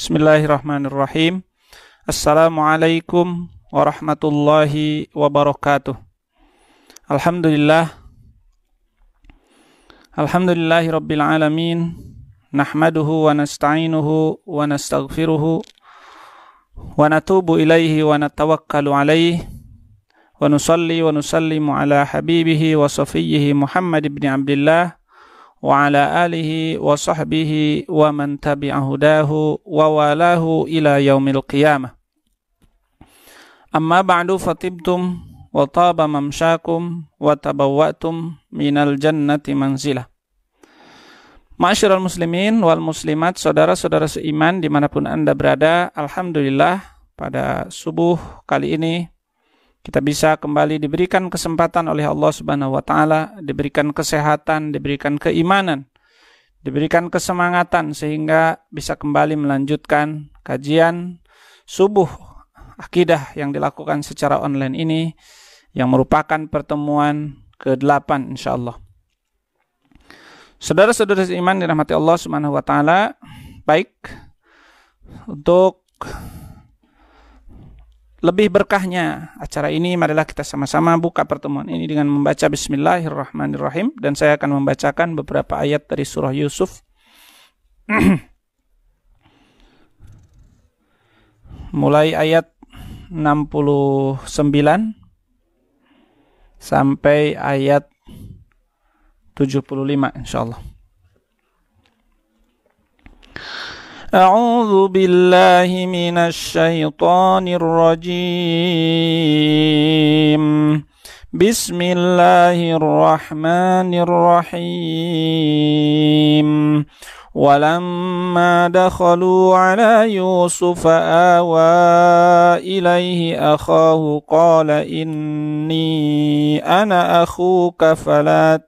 Bismillahirrahmanirrahim. Assalamualaikum warahmatullahi wabarakatuh. Alhamdulillahi rabbil alamin. Nahmaduhu wa nasta'inuhu wa nastaghfiruhu wa natubu ilaihi wa natawakkalu alaihi wa nusalli wa nusallimu ala habibihi wa safiyyihi Muhammad ibn Abdillah wa ala alihi wa sahbihi wa man tabi'ahudahu wa walahu ila yaumil qiyamah. Amma ba'du, fatibtum wa taba mamsyakum wa tabawwa'tum minal jannati manzilah. Ma'asyiral muslimin wal muslimat, saudara-saudara seiman dimanapun Anda berada, alhamdulillah pada subuh kali ini kita bisa kembali diberikan kesempatan oleh Allah Subhanahu wa taala, diberikan kesehatan, diberikan keimanan, diberikan kesemangatan sehingga bisa kembali melanjutkan kajian subuh akidah yang dilakukan secara online ini yang merupakan pertemuan ke-8 insyaallah. Saudara-saudara seiman dirahmati Allah Subhanahu wa taala, baik, untuk lebih berkahnya acara ini, marilah kita sama-sama buka pertemuan ini dengan membaca Bismillahirrahmanirrahim, dan saya akan membacakan beberapa ayat dari surah Yusuf. Mulai ayat 69 sampai ayat 75 insyaallah. A'udzu billahi minasy syaithanir rajim. Bismillahirrahmanirrahim. Walamma dakhalu ala Yusuf awa ilaihi akhahu qala inni ana akhuka fala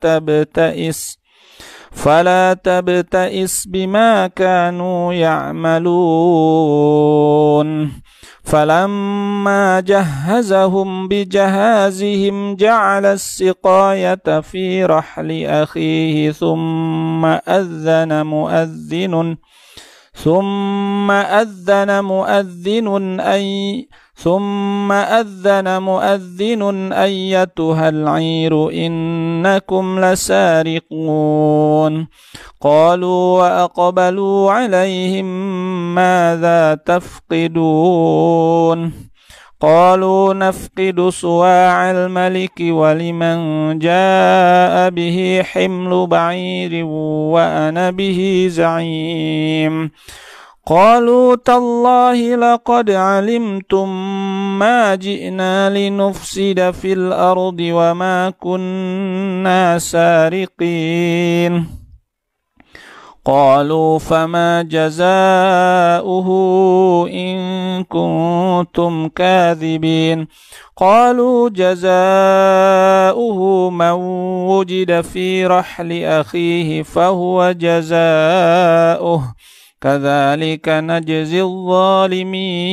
tabta'is bima kanu ya'malun. Falamma jahhazahum bijahazihim ja'ala as-siqayata fi rahli akhihi thumma adhana mu'adhdhinun ayyatuhal 'iru innakum lasariqun. Qalu wa aqbalu 'alayhim madza tafqidun. Qalu nafqidu suwa'al maliki wa liman jaa'a bihi himlu ba'irin wa ana bihi za'im. Qalu tallahi laqad alimtum ma ji'na linufsida fil ardi wa ma kunna sariqin. Qalu fama jazaa'uhu in kuntum kadhibin. Qalu jazaa'uhu man wujida fi rahli akhihi fahuwa jazaa'uhu kadzalika najzil zalimin.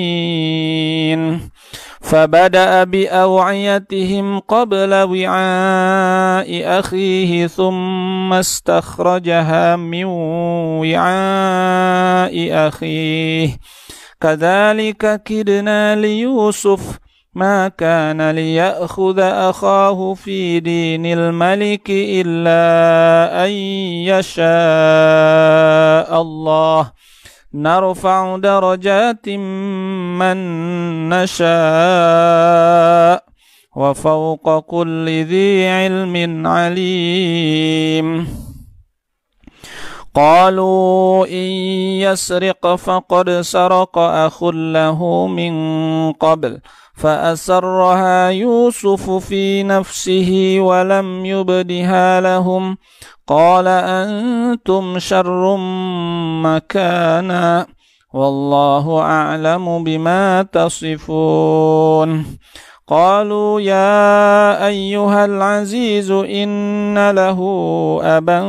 Fabada'a bi'aw'iyatihim qabla wi'a'i akhihi thumma istakhrajaha min wi'a'i akhihi kadzalika kidna li Yusuf ma kana liya'khudha akhahu fi dinil maliki illa an yasha Allah narfa'u darajatin man nasha' wa fawqa kulli dhi ilmin alim. Qalu in yasriq faqad saraqa akhun lahu min qabl فأسرها يوسف في نفسه ولم يبدها لهم قال أنتم شر مكانا والله أعلم بما تصفون. قالوا يا أيها العزيز إن له أبا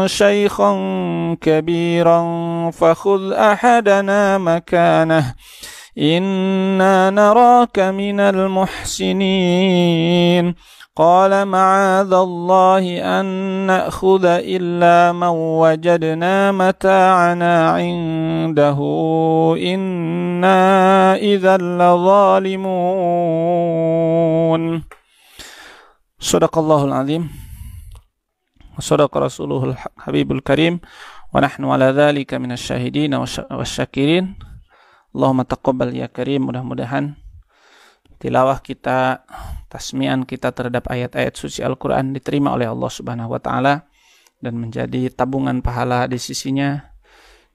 شيخا كبيرا فخذ أحدنا مكانه إنا نراك من المحسنين قال معاذ الله أن نأخذ إلا من وجدنا متاعنا عنده إنا إذا لظالمون صدق الله العظيم وصدق رسوله الحبيب الكريم ونحن على ذلك من الشاهدين والشاكرين Allahumma taqabbal ya karim. Mudah-mudahan tilawah kita, tasmian kita terhadap ayat-ayat suci Al-Quran diterima oleh Allah Subhanahu wa Ta'ala dan menjadi tabungan pahala di sisinya,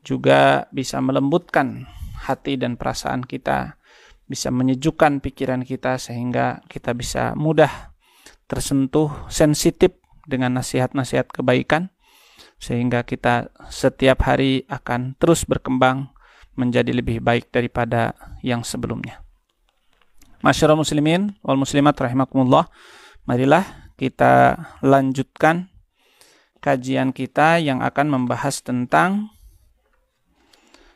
juga bisa melembutkan hati dan perasaan kita, bisa menyejukkan pikiran kita sehingga kita bisa mudah tersentuh, sensitif dengan nasihat-nasihat kebaikan, sehingga kita setiap hari akan terus berkembang menjadi lebih baik daripada yang sebelumnya. Masyarul muslimin wal muslimat rahimakumullah, marilah kita lanjutkan kajian kita yang akan membahas tentang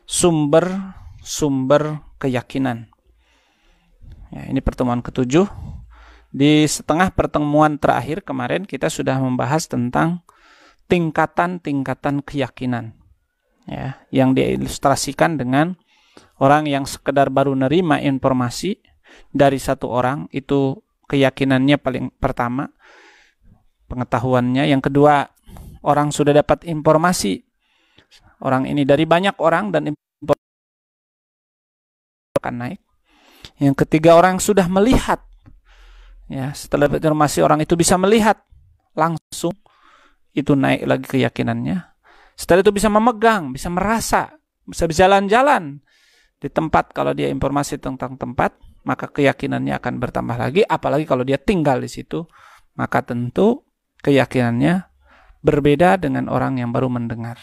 sumber-sumber keyakinan. Ya, ini pertemuan ke-7. Di setengah pertemuan terakhir kemarin kita sudah membahas tentang tingkatan-tingkatan keyakinan. Ya, yang diilustrasikan dengan orang yang sekedar baru nerima informasi dari satu orang, itu keyakinannya paling pertama, pengetahuannya. Yang kedua, orang sudah dapat informasi, orang ini dari banyak orang dan informasi akan naik. Yang ketiga, orang sudah melihat, ya, setelah informasi orang itu bisa melihat langsung, itu naik lagi keyakinannya. Setelah itu bisa memegang, bisa merasa, bisa berjalan-jalan di tempat. Kalau dia informasi tentang tempat, maka keyakinannya akan bertambah lagi. Apalagi kalau dia tinggal di situ, maka tentu keyakinannya berbeda dengan orang yang baru mendengar.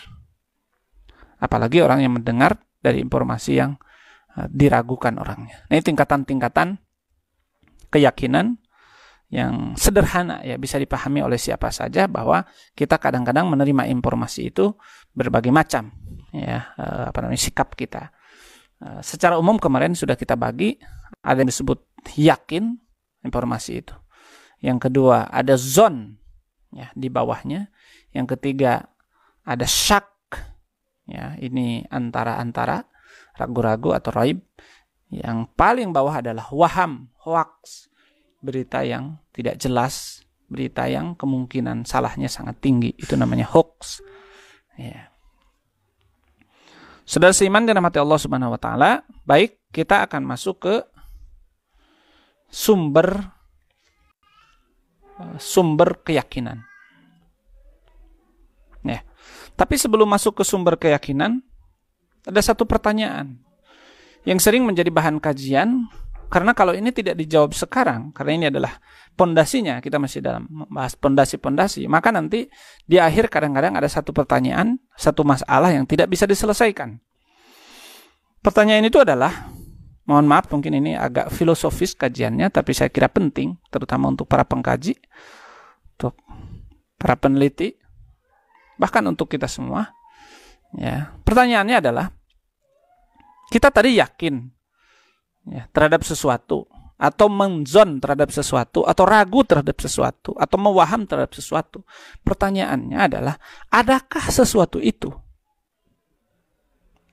Apalagi orang yang mendengar dari informasi yang diragukan orangnya. Nah, ini tingkatan-tingkatan keyakinan yang sederhana, ya, bisa dipahami oleh siapa saja, bahwa kita kadang-kadang menerima informasi itu berbagai macam, ya, sikap kita. Secara umum kemarin sudah kita bagi, ada yang disebut yakin informasi itu. Yang kedua ada zon, ya, di bawahnya. Yang ketiga ada syak, ya, ini antara-antara, ragu-ragu atau raib. Yang paling bawah adalah waham, hoax, berita yang tidak jelas, berita yang kemungkinan salahnya sangat tinggi, itu namanya hoax. Ya. Saudara seiman dirahmati Allah Subhanahu wa Ta'ala, baik, kita akan masuk ke sumber keyakinan. Ya. Tapi sebelum masuk ke sumber keyakinan, ada satu pertanyaan yang sering menjadi bahan kajian. Karena kalau ini tidak dijawab sekarang, karena ini adalah pondasinya, kita masih dalam membahas pondasi-pondasi, maka nanti di akhir kadang-kadang ada satu pertanyaan, satu masalah yang tidak bisa diselesaikan. Pertanyaan itu adalah, mohon maaf mungkin ini agak filosofis kajiannya, tapi saya kira penting, terutama untuk para pengkaji, untuk para peneliti, bahkan untuk kita semua. Ya, pertanyaannya adalah, kita tadi yakin, ya, terhadap sesuatu, atau menzon terhadap sesuatu, atau ragu terhadap sesuatu, atau mewaham terhadap sesuatu. Pertanyaannya adalah, adakah sesuatu itu?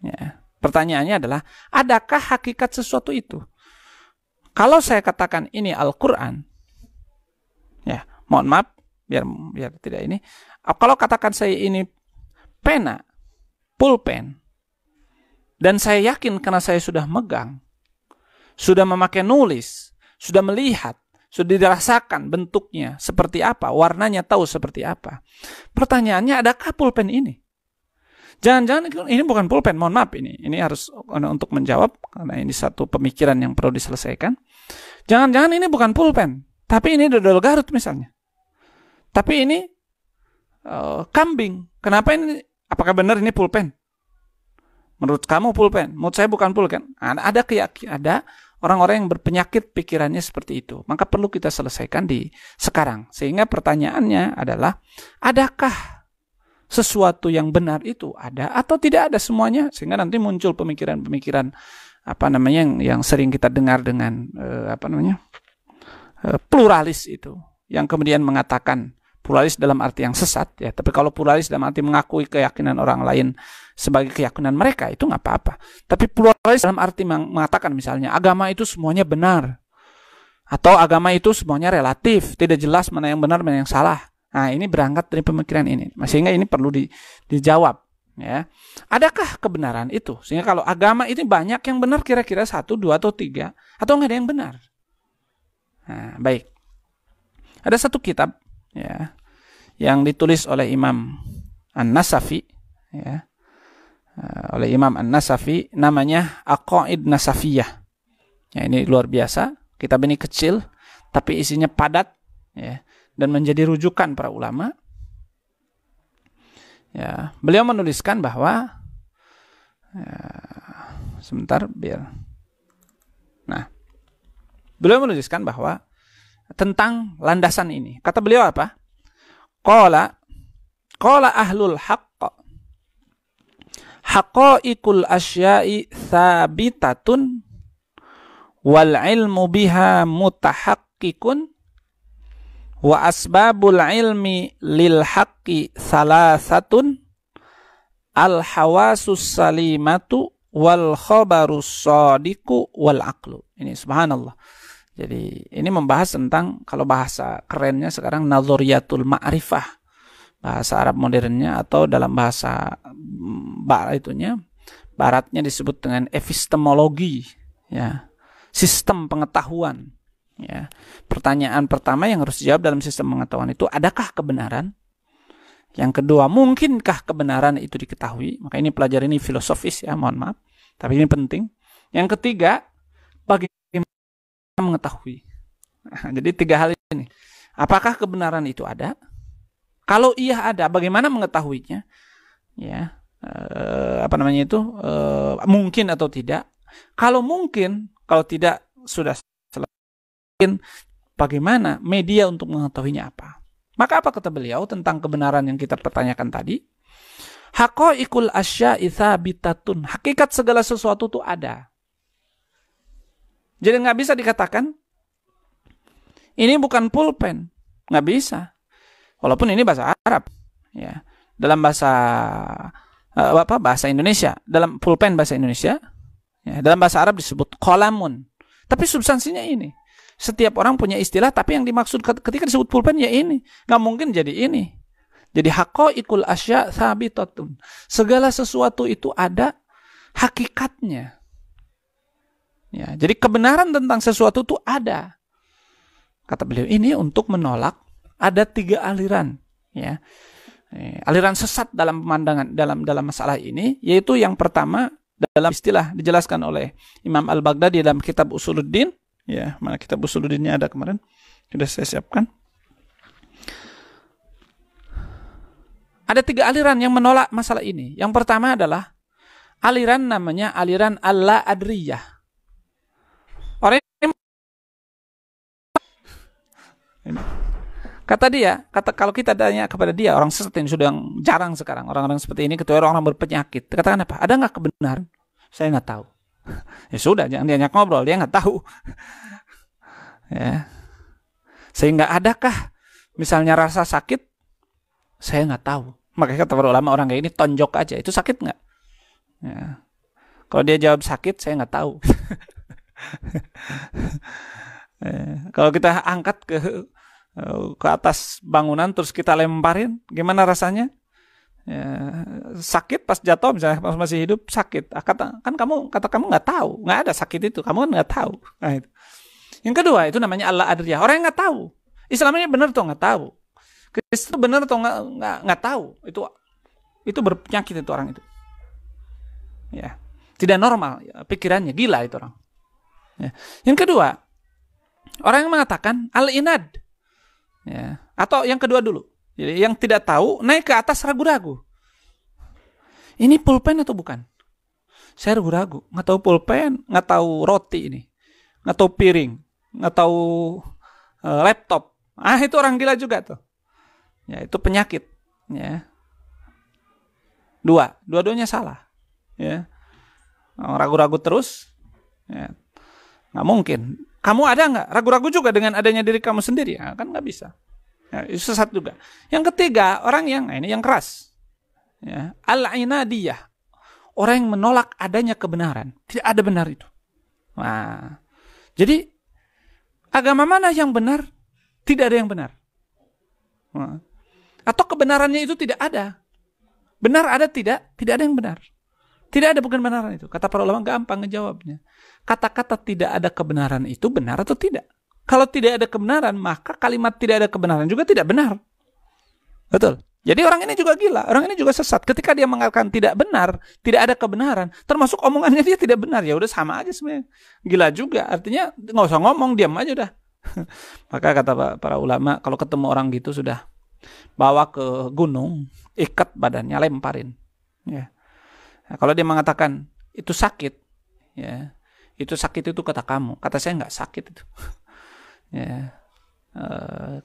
Ya, pertanyaannya adalah, adakah hakikat sesuatu itu? Kalau saya katakan ini Al-Quran, ya, mohon maaf, biar tidak ini. Kalau katakan saya ini pena, pulpen, dan saya yakin karena saya sudah megang, sudah memakai nulis, sudah melihat, sudah dirasakan bentuknya seperti apa, warnanya tahu seperti apa. Pertanyaannya, adakah pulpen ini? Jangan-jangan ini bukan pulpen, mohon maaf, ini harus untuk menjawab, karena ini satu pemikiran yang perlu diselesaikan. Jangan-jangan ini bukan pulpen, tapi ini dodol Garut misalnya. Tapi ini kambing. Kenapa ini? Apakah benar ini pulpen? Menurut kamu pulpen, menurut saya bukan pulpen. Ada orang-orang yang berpenyakit pikirannya seperti itu. Maka perlu kita selesaikan di sekarang. Sehingga pertanyaannya adalah, adakah sesuatu yang benar itu ada atau tidak ada semuanya? Sehingga nanti muncul pemikiran-pemikiran yang sering kita dengar dengan pluralis itu, yang kemudian mengatakan pluralis dalam arti yang sesat ya. Tapi kalau pluralis dalam arti mengakui keyakinan orang lain sebagai keyakinan mereka, itu nggak apa-apa. Tapi pluralis dalam arti mengatakan misalnya agama itu semuanya benar, atau agama itu semuanya relatif, tidak jelas mana yang benar mana yang salah. Nah, ini berangkat dari pemikiran ini. Sehingga ini perlu dijawab. Ya, adakah kebenaran itu? Sehingga kalau agama itu banyak yang benar, kira-kira 1, 2, atau 3, atau nggak ada yang benar? Nah, baik. Ada satu kitab ya yang ditulis oleh Imam An-Nasafi ya, namanya Aqaid Nasafiyah. Ya, ini luar biasa. Kitab ini kecil tapi isinya padat ya, dan menjadi rujukan para ulama. Ya, beliau menuliskan bahwa beliau menuliskan bahwa tentang landasan ini. Kata beliau apa? Qala ahlul haqq haqaiqul asya'i thabitatun wal ilmu biha mutahaqqiqun wa asbabul ilmi lil haqqi salasatun al hawasus salimatu wal khabarus shadiqu wal aqlu. Ini subhanallah. Jadi ini membahas tentang, kalau bahasa kerennya sekarang, nazariyatul ma'rifah, bahasa Arab modernnya, atau dalam bahasa baratnya disebut dengan epistemologi ya, sistem pengetahuan. Ya. Pertanyaan pertama yang harus dijawab dalam sistem pengetahuan itu, adakah kebenaran? Yang kedua, mungkinkah kebenaran itu diketahui? Maka ini pelajaran ini filosofis ya, mohon maaf, tapi ini penting. Yang ketiga, bagaimana mengetahui? Nah, jadi 3 hal ini. Apakah kebenaran itu ada? Kalau iya ada, bagaimana mengetahuinya? Ya, mungkin atau tidak? Kalau mungkin, kalau tidak sudah bagaimana media untuk mengetahuinya apa? Maka apa kata beliau tentang kebenaran yang kita pertanyakan tadi? Haqaiqul asya'i tsabitatun. Hakikat segala sesuatu itu ada. Jadi nggak bisa dikatakan ini bukan pulpen, nggak bisa. Walaupun ini bahasa Arab, ya. Dalam bahasa Indonesia, dalam pulpen bahasa Indonesia, ya, dalam bahasa Arab disebut qalamun. Tapi substansinya ini. Setiap orang punya istilah, tapi yang dimaksud ketika disebut pulpen ya ini. Nggak mungkin jadi ini. Jadi haqaiqul asya' tsabitatun. Segala sesuatu itu ada hakikatnya. Ya, jadi kebenaran tentang sesuatu itu ada. Kata beliau, ini untuk menolak ada 3 aliran. Ya. Aliran sesat dalam pemandangan dalam masalah ini, yaitu yang pertama dalam istilah dijelaskan oleh Imam Al-Baghdadi dalam kitab Usuluddin. Ya, mana kitab Usuluddinnya ada kemarin, sudah saya siapkan. Ada 3 aliran yang menolak masalah ini. Yang pertama adalah aliran namanya aliran Al-La-Adriyah. Orang ini kalau kita tanya kepada dia, orang sesat ini sudah jarang sekarang, orang-orang seperti ini, kecuali orang berpenyakit, katakan apa? Ada nggak kebenaran? Saya nggak tahu. Ya sudah, jangan diajak ngobrol, dia nggak tahu. Ya. Sehingga adakah misalnya rasa sakit? Saya nggak tahu. Makanya kata para ulama, orang kayak ini tonjok aja, itu sakit nggak? Ya. Kalau dia jawab sakit, saya nggak tahu. Kalau kita angkat ke atas bangunan terus kita lemparin, gimana rasanya? Ya, sakit pas jatuh, misalnya pas masih hidup sakit. Kan kamu nggak tahu, nggak ada sakit itu, kamu kan nggak tahu. Nah, itu. Yang kedua itu namanya Al-La-Adriyah, orang yang nggak tahu. Islamnya benar atau nggak tahu? Kristen benar atau nggak tahu? Itu berpenyakit itu orang itu. Ya, tidak normal ya, pikirannya, gila itu orang. Ya. Yang kedua, orang yang mengatakan al-inad, ya. Atau yang kedua dulu, jadi yang tidak tahu naik ke atas ragu-ragu. Ini pulpen atau bukan? Saya ragu-ragu, nggak tahu pulpen, nggak tahu roti ini, nggak tahu piring, nggak tahu laptop. Itu orang gila juga tuh. Ya, itu penyakit. Ya. Dua-duanya salah. Ya. Ragu-ragu terus. Ya. Nggak mungkin. Kamu ada nggak ragu-ragu juga dengan adanya diri kamu sendiri? Ya, kan nggak bisa. Ya, itu sesat juga. Yang ketiga, orang yang ini yang keras. Ya. Al-inadiyah. Orang yang menolak adanya kebenaran. Tidak ada benar itu. Nah, jadi agama mana yang benar? Tidak ada yang benar. Nah. Atau kebenarannya itu tidak ada. Benar ada tidak? Tidak ada yang benar. Tidak ada bukan kebenaran itu. Kata para ulama gampang ngejawabnya. Kata-kata tidak ada kebenaran itu benar atau tidak? Kalau tidak ada kebenaran, maka kalimat tidak ada kebenaran juga tidak benar. Betul. Jadi orang ini juga gila, orang ini juga sesat. Ketika dia mengatakan tidak benar, tidak ada kebenaran, termasuk omongannya dia tidak benar, ya udah sama aja sebenarnya. Gila juga. Artinya nggak usah ngomong, diam aja udah. Maka kata para ulama, kalau ketemu orang gitu sudah bawa ke gunung, ikat badannya, lemparin. Ya. Nah, kalau dia mengatakan itu sakit, ya itu sakit itu kata kamu, kata saya nggak sakit itu. Ya.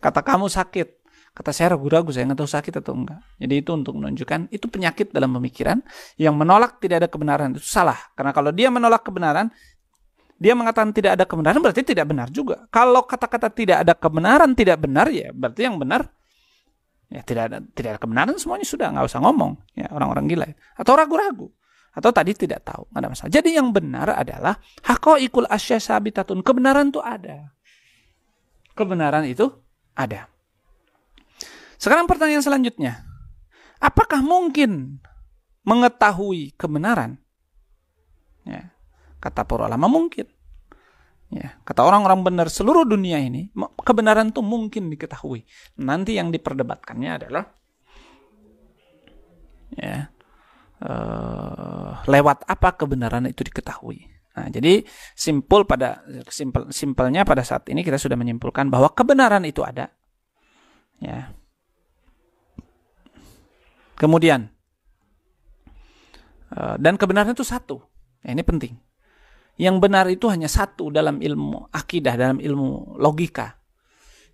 Kata kamu sakit, kata saya ragu-ragu, saya nggak tahu sakit atau enggak. Jadi itu untuk menunjukkan itu penyakit dalam pemikiran yang menolak tidak ada kebenaran itu salah. Karena kalau dia menolak kebenaran, dia mengatakan tidak ada kebenaran berarti tidak benar juga. Kalau kata-kata tidak ada kebenaran tidak benar, ya berarti yang benar ya tidak ada kebenaran, semuanya sudah nggak usah ngomong. Ya orang-orang gila atau ragu-ragu atau tadi tidak tahu, nggak ada masalah. Jadi yang benar adalah haqaiqul asya sabitatun. Kebenaran itu ada. Kebenaran itu ada. Sekarang pertanyaan selanjutnya, apakah mungkin mengetahui kebenaran? Ya, kata para ulama mungkin. Ya, kata orang-orang benar seluruh dunia ini, kebenaran itu mungkin diketahui. Nanti yang diperdebatkannya adalah ya, lewat apa kebenaran itu diketahui. Nah, jadi simpelnya pada saat ini kita sudah menyimpulkan bahwa kebenaran itu ada. Ya. Kemudian dan kebenaran itu satu. Nah, ini penting. Yang benar itu hanya satu dalam ilmu akidah, dalam ilmu logika.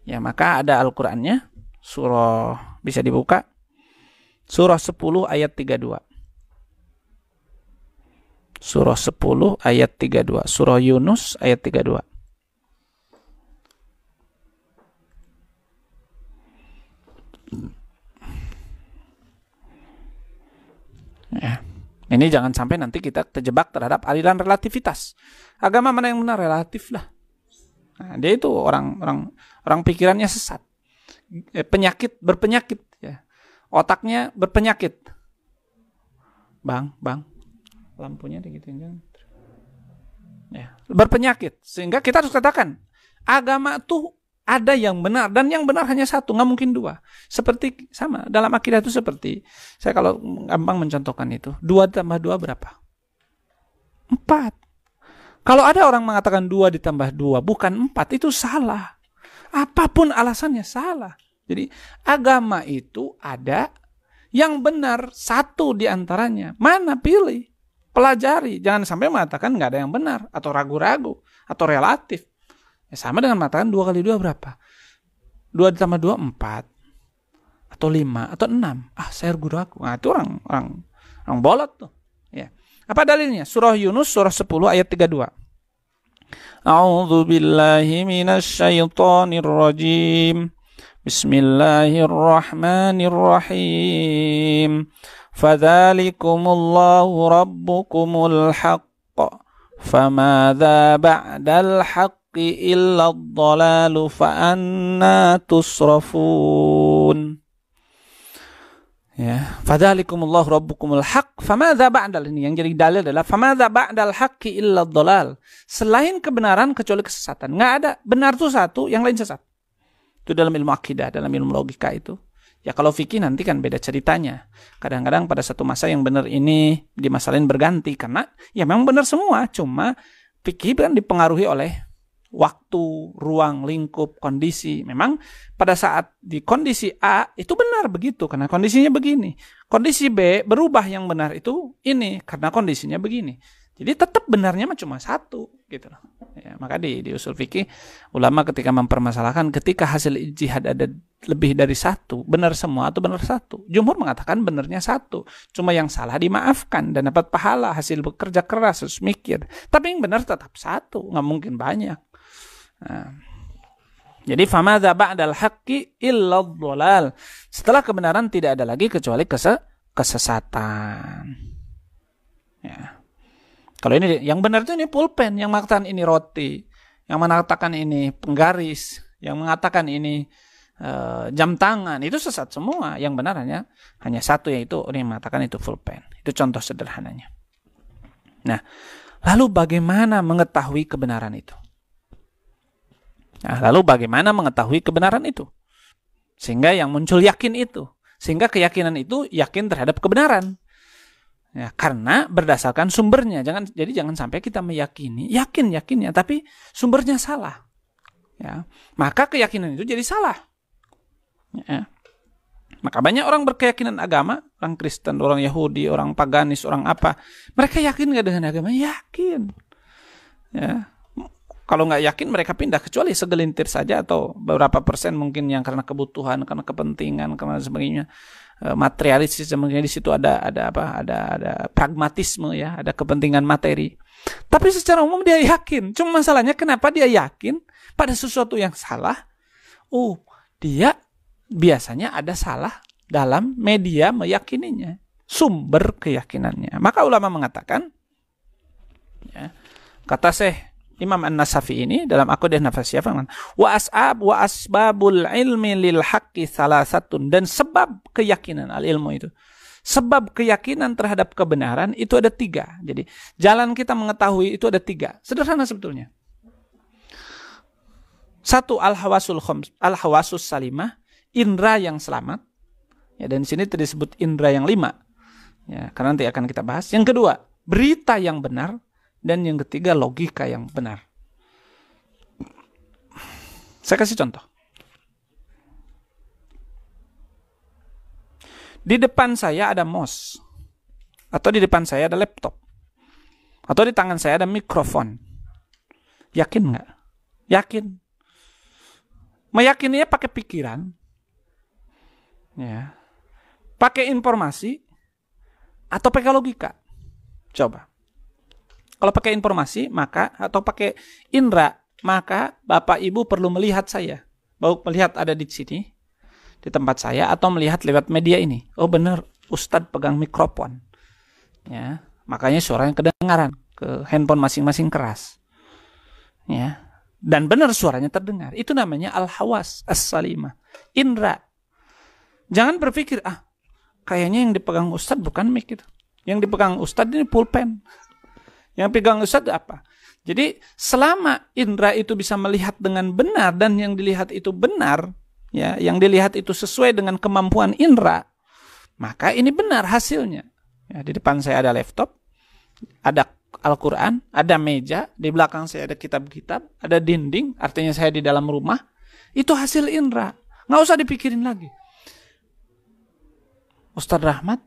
Ya, maka ada Al-Qur'annya, surah bisa dibuka. Surah 10 ayat 32. Surah 10 ayat 32. Surah Yunus ayat 32. Ya. Ini jangan sampai nanti kita terjebak terhadap aliran relativitas. Agama mana yang benar? Relatif lah. Nah, dia itu orang pikirannya sesat. Berpenyakit ya. Otaknya berpenyakit. Bang, lampunya digituin kan. Ya, berpenyakit. Sehingga kita harus katakan, agama tuh ada yang benar dan yang benar hanya satu, nggak mungkin dua. Seperti sama dalam akidah itu seperti saya kalau gampang mencontohkan itu 2 tambah 2 berapa? 4. Kalau ada orang mengatakan 2 ditambah 2 bukan 4, itu salah. Apapun alasannya salah. Jadi agama itu ada yang benar satu diantaranya. Mana pilih? Pelajari. Jangan sampai mengatakan nggak ada yang benar atau ragu-ragu atau relatif. Ya, sama dengan mengatakan 2 kali 2 berapa? 2 ditambah 2, 4. Atau 5, atau 6. Saya ragu-ragu. Nah, itu orang bolot tuh. Ya. Apa dalilnya? Surah Yunus, surah 10, ayat 32. A'udzu billahi minasy syaithanir rajim. Bismillahirrahmanirrahim. Fadzalikumullahu rabbukumul haqq. Famadza ba'dal haqq illa ad-dhalalu fa anna tusrafun. Ya, fadzalikumullahu rabbukumul haqq famadza ba'dal, ini yang jadi dalil adalah famadza ba'dal haqqi illa ad-dhalal. Selain kebenaran kecuali kesesatan. Enggak ada, benar itu satu, yang lain sesat. Itu dalam ilmu akidah, dalam ilmu logika itu. Ya kalau fikih nanti kan beda ceritanya. Kadang-kadang pada satu masa yang benar ini dimasalahin berganti karena ya memang benar semua, cuma fikih kan dipengaruhi oleh waktu, ruang, lingkup, kondisi. Memang pada saat di kondisi A itu benar begitu karena kondisinya begini. Kondisi B berubah, yang benar itu ini karena kondisinya begini. Jadi tetap benarnya cuma satu gitu loh. Ya, maka di usul fikih ulama ketika mempermasalahkan ketika hasil ijtihad ada lebih dari satu, benar semua atau benar satu. Jumhur mengatakan benarnya satu, cuma yang salah dimaafkan dan dapat pahala hasil bekerja keras, harus mikir. Tapi yang benar tetap satu, nggak mungkin banyak. Nah, jadi famadza ba'dal haqqi illa dhalal. Setelah kebenaran tidak ada lagi kecuali kesesatan. Ya. Kalau ini yang benar itu ini pulpen, yang mengatakan ini roti, yang mengatakan ini penggaris, yang mengatakan ini jam tangan, itu sesat semua. Yang benar hanya satu, yaitu orang yang mengatakan itu pulpen. Itu contoh sederhananya. Nah, lalu bagaimana mengetahui kebenaran itu? Sehingga yang muncul yakin itu. Sehingga keyakinan itu yakin terhadap kebenaran. Ya, karena berdasarkan sumbernya. Jadi jangan sampai kita meyakini, yakinnya, tapi sumbernya salah. Ya, maka keyakinan itu jadi salah. Ya. Maka banyak orang berkeyakinan agama, orang Kristen, orang Yahudi, orang paganis, orang apa. Mereka yakin nggak dengan agama? Yakin. Ya. Kalau nggak yakin mereka pindah, kecuali segelintir saja atau beberapa persen mungkin yang karena kebutuhan, karena kepentingan, karena sebagainya. Materialistis, di situ ada pragmatisme, ya, ada kepentingan materi. Tapi secara umum dia yakin. Cuma masalahnya kenapa dia yakin pada sesuatu yang salah? Dia biasanya ada salah dalam media meyakininya, sumber keyakinannya. Maka ulama mengatakan, ya, kata Syekh Imam An-Nasafi ini dalam Aqidah Nafasiyah, wa asbabul ilmi lil haqqi salasatun, dan sebab keyakinan al-ilmu itu, sebab keyakinan terhadap kebenaran itu ada 3. Jadi jalan kita mengetahui itu ada 3. Sederhana sebetulnya. 1, al-hawasus salimah, indra yang selamat. Ya, dan di sini disebut indra yang 5. Ya, karena nanti akan kita bahas. Yang kedua, berita yang benar. Dan yang ketiga, logika yang benar. Saya kasih contoh. Di depan saya ada mouse. Atau di depan saya ada laptop. Atau di tangan saya ada mikrofon. Yakin nggak? Yakin. Meyakininya pakai pikiran. Ya. Pakai informasi. Atau pakai logika. Coba. Kalau pakai informasi, atau pakai indra, maka Bapak Ibu perlu melihat saya. Melihat ada di sini, di tempat saya, atau melihat lewat media ini. Oh benar, Ustadz pegang mikrofon. Ya, makanya suaranya kedengaran, ke handphone masing-masing keras. Ya, dan benar suaranya terdengar. Itu namanya al-hawas as-salimah, indra. Jangan berpikir, kayaknya yang dipegang Ustadz bukan mic itu. Yang dipegang Ustadz ini pulpen. Yang pegang Ustadz apa? Jadi selama indra itu bisa melihat dengan benar dan yang dilihat itu benar, ya, yang dilihat itu sesuai dengan kemampuan indra, maka ini benar hasilnya. Ya, di depan saya ada laptop, ada Al-Quran, ada meja, di belakang saya ada kitab-kitab, ada dinding, artinya saya di dalam rumah. Itu hasil indra, nggak usah dipikirin lagi. Ustadz Rahmat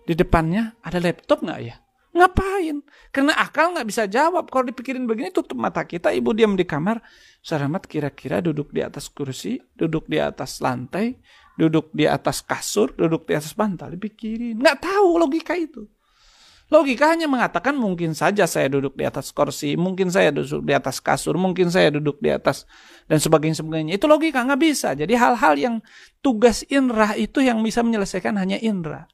di depannya ada laptop nggak ya? Ngapain? Karena akal nggak bisa jawab. Kalau dipikirin begini, tutup mata kita, ibu diam di kamar. Ustadz Rahmat kira-kira duduk di atas kursi, duduk di atas lantai, duduk di atas kasur, duduk di atas bantal. Dipikirin, nggak tahu logika itu. Logika hanya mengatakan mungkin saja saya duduk di atas kursi, mungkin saya duduk di atas kasur, mungkin saya duduk di atas dan sebagainya. Itu logika, nggak bisa. Jadi hal-hal yang tugas indra itu yang bisa menyelesaikan hanya indra.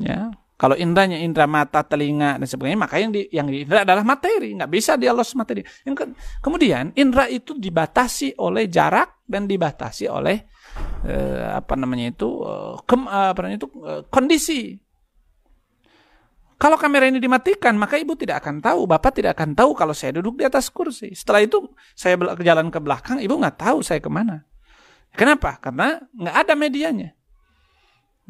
Ya. Kalau indranya indra mata, telinga dan sebagainya, maka yang indra adalah materi, nggak bisa dialos materi. Kemudian indra itu dibatasi oleh jarak dan dibatasi oleh kondisi. Kalau kamera ini dimatikan, maka ibu tidak akan tahu, bapak tidak akan tahu kalau saya duduk di atas kursi. Setelah itu saya jalan ke belakang, ibu nggak tahu saya kemana. Kenapa? Karena nggak ada medianya.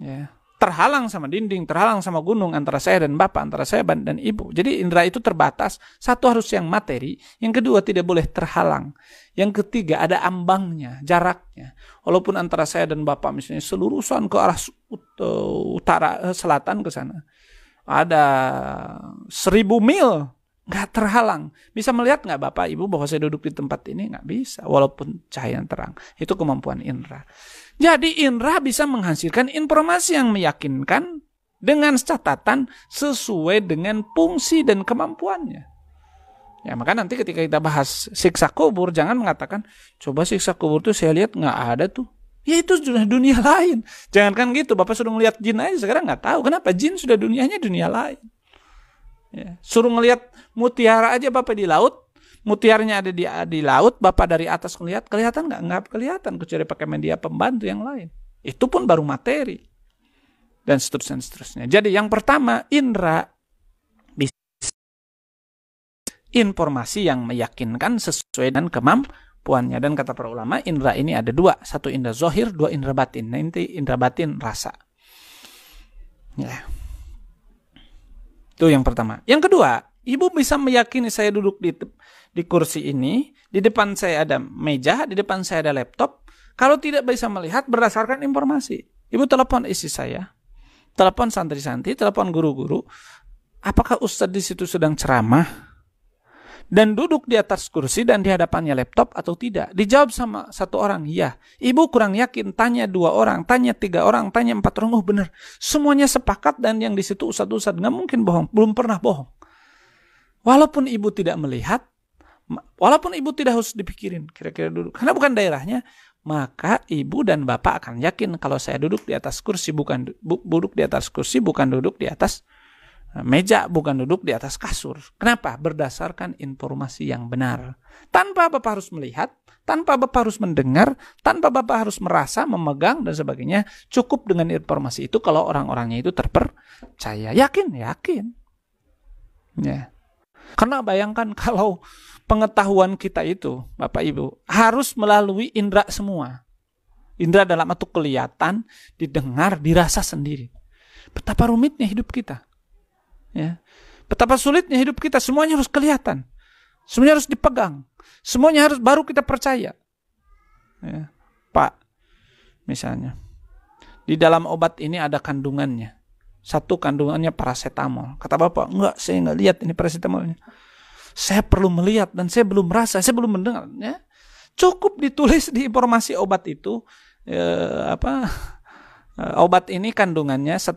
Ya. Terhalang sama dinding, terhalang sama gunung antara saya dan bapak, antara saya dan ibu. Jadi indera itu terbatas. Satu harus yang materi, yang kedua tidak boleh terhalang. Yang ketiga ada ambangnya, jaraknya. Walaupun antara saya dan bapak misalnya selurusan ke arah utara, selatan ke sana. ada 1000 mil, nggak terhalang. Bisa melihat nggak Bapak Ibu bahwa saya duduk di tempat ini? Nggak bisa, walaupun cahaya yang terang. Itu kemampuan indera. Jadi indera bisa menghasilkan informasi yang meyakinkan dengan catatan sesuai dengan fungsi dan kemampuannya. Ya, maka nanti ketika kita bahas siksa kubur, jangan mengatakan, coba siksa kubur tuh saya lihat nggak ada tuh. Ya itu sudah dunia lain. Jangankan gitu, Bapak sudah ngelihat jin aja sekarang nggak tahu. Kenapa? Jin sudah dunianya dunia lain. Ya. Suruh ngelihat mutiara aja Bapak di laut, mutiaranya ada di laut, Bapak dari atas ngelihat, kelihatan nggak? Nggak kelihatan, kecuali pakai media pembantu yang lain. Itu pun baru materi. Dan seterusnya. Jadi yang pertama, indera bisa informasi yang meyakinkan sesuai dengan kemampuannya. Dan kata para ulama, indera ini ada dua. Satu indera zohir, dua indera batin. Nanti indera batin rasa. Ya. Itu yang pertama. Yang kedua, ibu bisa meyakini saya duduk di kursi ini, di depan saya ada meja, di depan saya ada laptop. Kalau tidak bisa melihat berdasarkan informasi. Ibu telepon istri saya, telepon santri-santri, telepon guru-guru. Apakah ustadz di situ sedang ceramah dan duduk di atas kursi dan di hadapannya laptop atau tidak? Dijawab sama satu orang, iya. Ibu kurang yakin, tanya 2 orang, tanya 3 orang, tanya 4 orang, oh benar. Semuanya sepakat dan yang di situ ustadz-ustadz, nggak mungkin bohong, belum pernah bohong. Walaupun ibu tidak melihat, walaupun ibu tidak harus dipikirin, kira-kira duduk, karena bukan daerahnya, maka ibu dan bapak akan yakin kalau saya duduk di atas kursi, bukan duduk di atas kursi, bukan duduk di atas meja, bukan duduk di atas kasur. Kenapa? Berdasarkan informasi yang benar. Tanpa Bapak harus melihat, tanpa Bapak harus mendengar, tanpa Bapak harus merasa, memegang, dan sebagainya. Cukup dengan informasi itu kalau orang-orangnya itu terpercaya. Yakin? Ya. Karena bayangkan kalau pengetahuan kita itu, Bapak Ibu, harus melalui indera semua. Indera dalam arti kelihatan, didengar, dirasa sendiri. Betapa rumitnya hidup kita. Ya. Betapa sulitnya hidup kita, semuanya harus kelihatan, semuanya harus dipegang, semuanya harus baru kita percaya. Ya. Pak, misalnya di dalam obat ini ada kandungannya, satu kandungannya paracetamol. Kata Bapak, enggak, saya enggak lihat ini paracetamolnya. Saya perlu melihat dan saya belum merasa, saya belum mendengar. Ya. Cukup ditulis di informasi obat itu, obat ini kandungannya 1%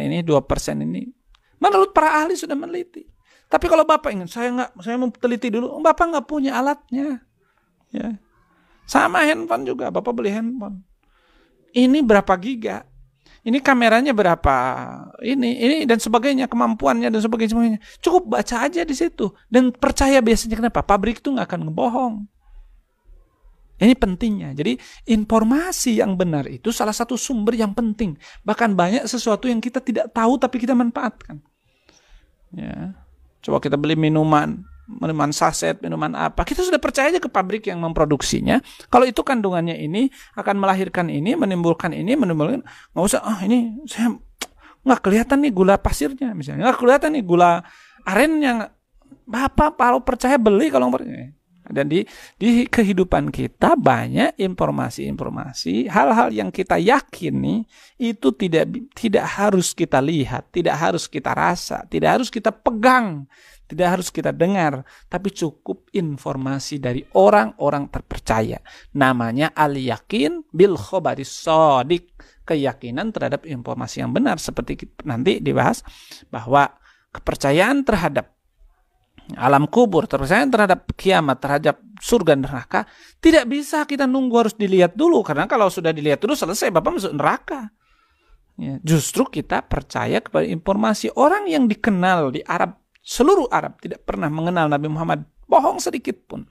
ini, 2% ini. Menurut para ahli sudah meneliti. Tapi kalau Bapak ingin, saya mau teliti dulu. Bapak nggak punya alatnya. Ya. Sama handphone juga. Bapak beli handphone. Ini berapa giga? Ini kameranya berapa? Ini dan sebagainya, kemampuannya dan sebagainya. Cukup baca aja di situ dan percaya biasanya. Kenapa? Pabrik itu nggak akan ngebohong. Ini pentingnya. Jadi informasi yang benar itu salah satu sumber yang penting. Bahkan banyak sesuatu yang kita tidak tahu tapi kita manfaatkan. Ya, coba kita beli minuman saset, minuman apa, kita sudah percaya aja ke pabrik yang memproduksinya. Kalau itu kandungannya ini akan melahirkan ini, menimbulkan, nggak usah. Ini saya nggak kelihatan nih gula pasirnya, misalnya nggak kelihatan nih gula arennya. Bapak kalau percaya beli, kalau percaya. Dan di kehidupan kita banyak informasi-informasi, hal-hal yang kita yakini itu tidak harus kita lihat, tidak harus kita rasa, tidak harus kita pegang, tidak harus kita dengar, tapi cukup informasi dari orang-orang terpercaya. Namanya al-yakin bil khobaris shadiq, keyakinan terhadap informasi yang benar. Seperti nanti dibahas bahwa kepercayaan terhadap alam kubur, terpercaya terhadap kiamat, terhadap surga dan neraka, tidak bisa kita nunggu harus dilihat dulu, karena kalau sudah dilihat dulu selesai Bapak masuk neraka. Ya, justru kita percaya kepada informasi orang yang dikenal di Arab, seluruh Arab tidak pernah mengenal Nabi Muhammad bohong sedikit pun.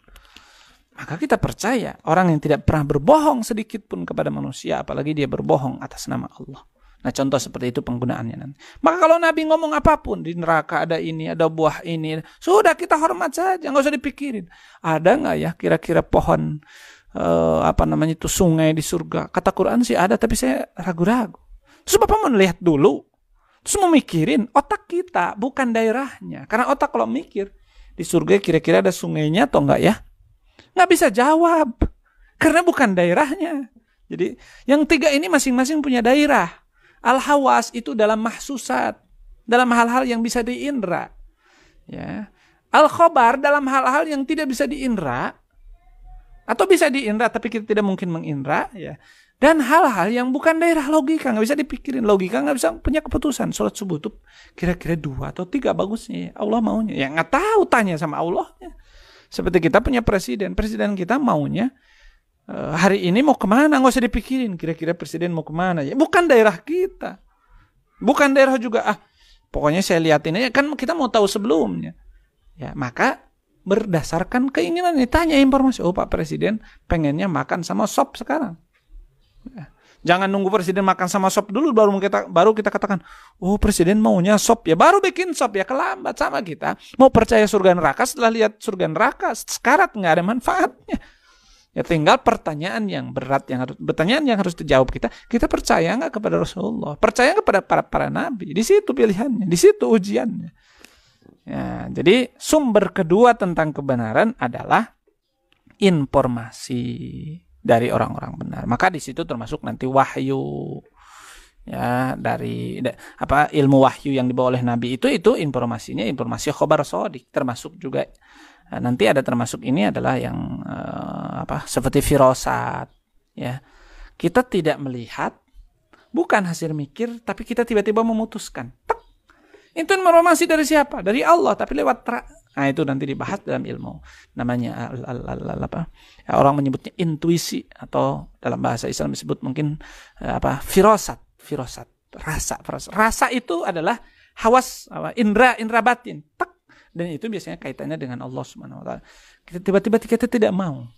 Maka kita percaya orang yang tidak pernah berbohong sedikit pun kepada manusia, apalagi dia berbohong atas nama Allah. Nah, contoh seperti itu penggunaannya nanti. Maka kalau Nabi ngomong apapun, di neraka ada ini, ada buah ini, sudah kita hormat saja, nggak usah dipikirin. Ada nggak ya kira-kira pohon itu sungai di surga? Kata Quran sih ada, tapi saya ragu-ragu. Terus Bapak mau lihat dulu, terus mau mikirin otak kita, bukan daerahnya. Karena otak kalau mikir di surga kira-kira ada sungainya atau enggak ya, nggak bisa jawab, karena bukan daerahnya. Jadi yang 3 ini masing-masing punya daerah. Al-hawas itu dalam mahsusat, dalam hal-hal yang bisa diindra. Ya. Al-khabar dalam hal-hal yang tidak bisa diindra, atau bisa diindra tapi kita tidak mungkin mengindra, ya. Dan hal-hal yang bukan daerah logika, nggak bisa dipikirin, logika nggak bisa punya keputusan. Sholat subuh itu kira-kira 2 atau 3 bagusnya, ya. Allah maunya, ya nggak tahu, tanya sama Allahnya. Seperti kita punya presiden kita maunya hari ini mau kemana, nggak usah dipikirin, kira-kira presiden mau kemana, ya bukan daerah kita, bukan daerah juga, pokoknya saya lihatin aja, kan kita mau tahu sebelumnya, ya maka berdasarkan keinginan ini tanya informasi, oh Pak Presiden pengennya makan sama sop sekarang, ya. Jangan nunggu presiden makan sama sop dulu baru kita katakan, oh presiden maunya sop, ya baru bikin sop, ya kelambat. Sama kita mau percaya surga neraka setelah lihat surga neraka sekarat, nggak ada manfaatnya. Ya tinggal pertanyaan yang berat yang harus dijawab kita percaya nggak kepada Rasulullah, percaya kepada para nabi, di situ pilihannya, di situ ujiannya. Ya, jadi sumber kedua tentang kebenaran adalah informasi dari orang-orang benar. Maka di situ termasuk nanti wahyu, ya dari ilmu wahyu yang dibawa oleh nabi itu informasinya informasi khobar shodiq, termasuk juga nanti ada termasuk ini adalah yang seperti firasat, ya. Kita tidak melihat, bukan hasil mikir, tapi kita tiba-tiba memutuskan. Tek. Itu informasi dari siapa? Dari Allah, tapi lewat nah itu nanti dibahas dalam ilmu. Namanya orang menyebutnya intuisi, atau dalam bahasa Islam disebut mungkin firasat, rasa. Rasa itu adalah hawas, indra batin. Tek. Dan itu biasanya kaitannya dengan Allah Subhanahu wa taala. Kita tiba-tiba kita tidak mau.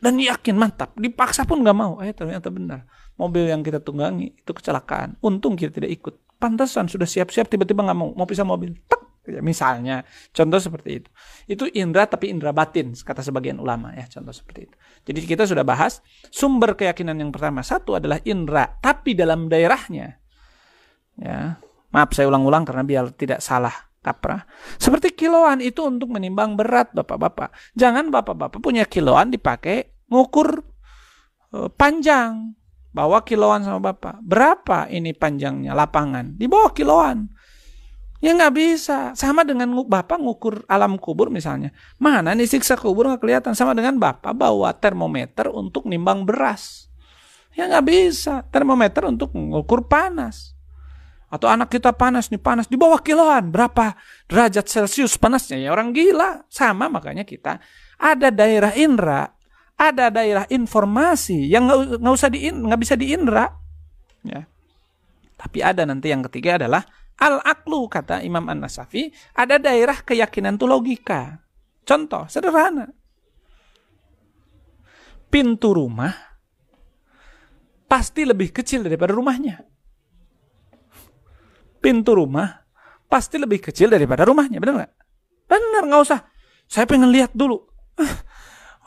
Dan yakin mantap, dipaksa pun nggak mau. Ternyata benar. Mobil yang kita tunggangi itu kecelakaan. Untung kita tidak ikut. Pantasan sudah siap-siap tiba-tiba nggak mau pisah mobil. Tek. Ya, misalnya, contoh seperti itu. Itu indra tapi indra batin, kata sebagian ulama, ya, contoh seperti itu. Jadi kita sudah bahas sumber keyakinan yang pertama, satu adalah indra, tapi dalam daerahnya. Ya. Maaf saya ulang-ulang karena biar tidak salah kaprah. Seperti kiloan itu untuk menimbang berat, bapak-bapak. Jangan bapak-bapak punya kiloan dipakai ngukur panjang. Bawa kiloan sama bapak. Berapa ini panjangnya lapangan? Di bawah kiloan. Ya nggak bisa. Sama dengan bapak ngukur alam kubur misalnya. Mana nih siksa kubur nggak kelihatan. Sama dengan bapak bawa termometer untuk nimbang beras. Ya nggak bisa. Termometer untuk mengukur panas. Atau anak kita panas di bawah kiloan. Berapa derajat Celcius panasnya? Ya orang gila. Sama makanya kita ada daerah indra, ada daerah informasi yang nggak bisa diindra. Ya. Tapi ada nanti yang ketiga adalah al-aqlu, kata Imam An-Nasafi. Ada daerah keyakinan itu logika. Contoh sederhana. Pintu rumah pasti lebih kecil daripada rumahnya. Pintu rumah pasti lebih kecil daripada rumahnya, benar nggak? Benar, nggak usah. Saya pengen lihat dulu.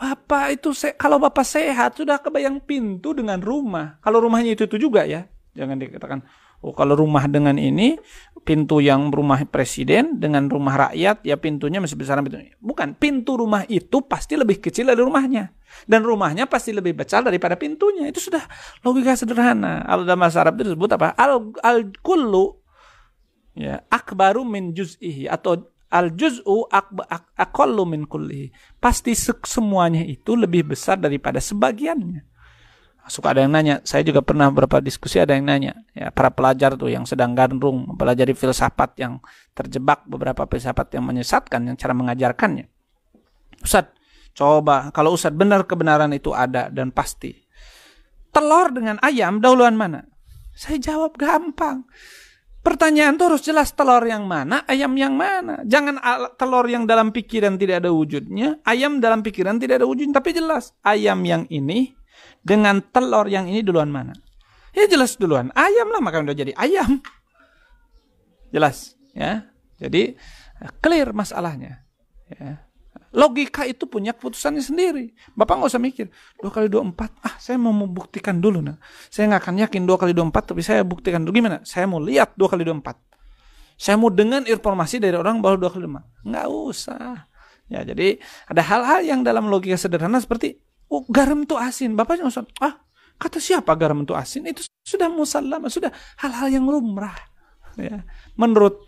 Bapak itu kalau bapak sehat sudah kebayang pintu dengan rumah. Kalau rumahnya itu juga ya, jangan dikatakan. Oh kalau rumah dengan ini pintu yang rumah presiden dengan rumah rakyat ya pintunya masih besar pintunya. Bukan, pintu rumah itu pasti lebih kecil dari rumahnya dan rumahnya pasti lebih besar daripada pintunya. Itu sudah logika sederhana. Dalam bahasa Arab itu disebut apa? Al-kullu ya akbaru min juz'ihi, atau al-juz'u aqallu min kullihi. Pasti semuanya itu lebih besar daripada sebagiannya. Suka ada yang nanya, saya juga pernah beberapa diskusi ada yang nanya, ya para pelajar tuh yang sedang gandrung mempelajari filsafat yang terjebak beberapa filsafat yang menyesatkan yang cara mengajarkannya. Ustaz, coba kalau Ustaz benar kebenaran itu ada dan pasti. Telur dengan ayam dahuluan mana? Saya jawab gampang. Pertanyaan itu harus jelas, telur yang mana, ayam yang mana. Jangan telur yang dalam pikiran tidak ada wujudnya, ayam dalam pikiran tidak ada wujudnya, tapi jelas ayam yang ini dengan telur yang ini duluan mana. Ya jelas duluan ayam lah, maka udah jadi ayam. Jelas ya. Jadi clear masalahnya. Ya. Logika itu punya keputusannya sendiri. Bapak nggak usah mikir 2 kali 2 4. Saya mau membuktikan dulu. Saya nggak akan yakin 2 kali 2 4, tapi saya buktikan dulu. Gimana? Saya mau lihat 2 kali 2 4. Saya mau dengan informasi dari orang bahwa 2 kali 5. Nggak usah. Ya, jadi ada hal-hal yang dalam logika sederhana seperti garam itu asin. Bapaknya usah. Kata siapa garam itu asin? Itu sudah musallam, sudah hal-hal yang lumrah. Ya. Menurut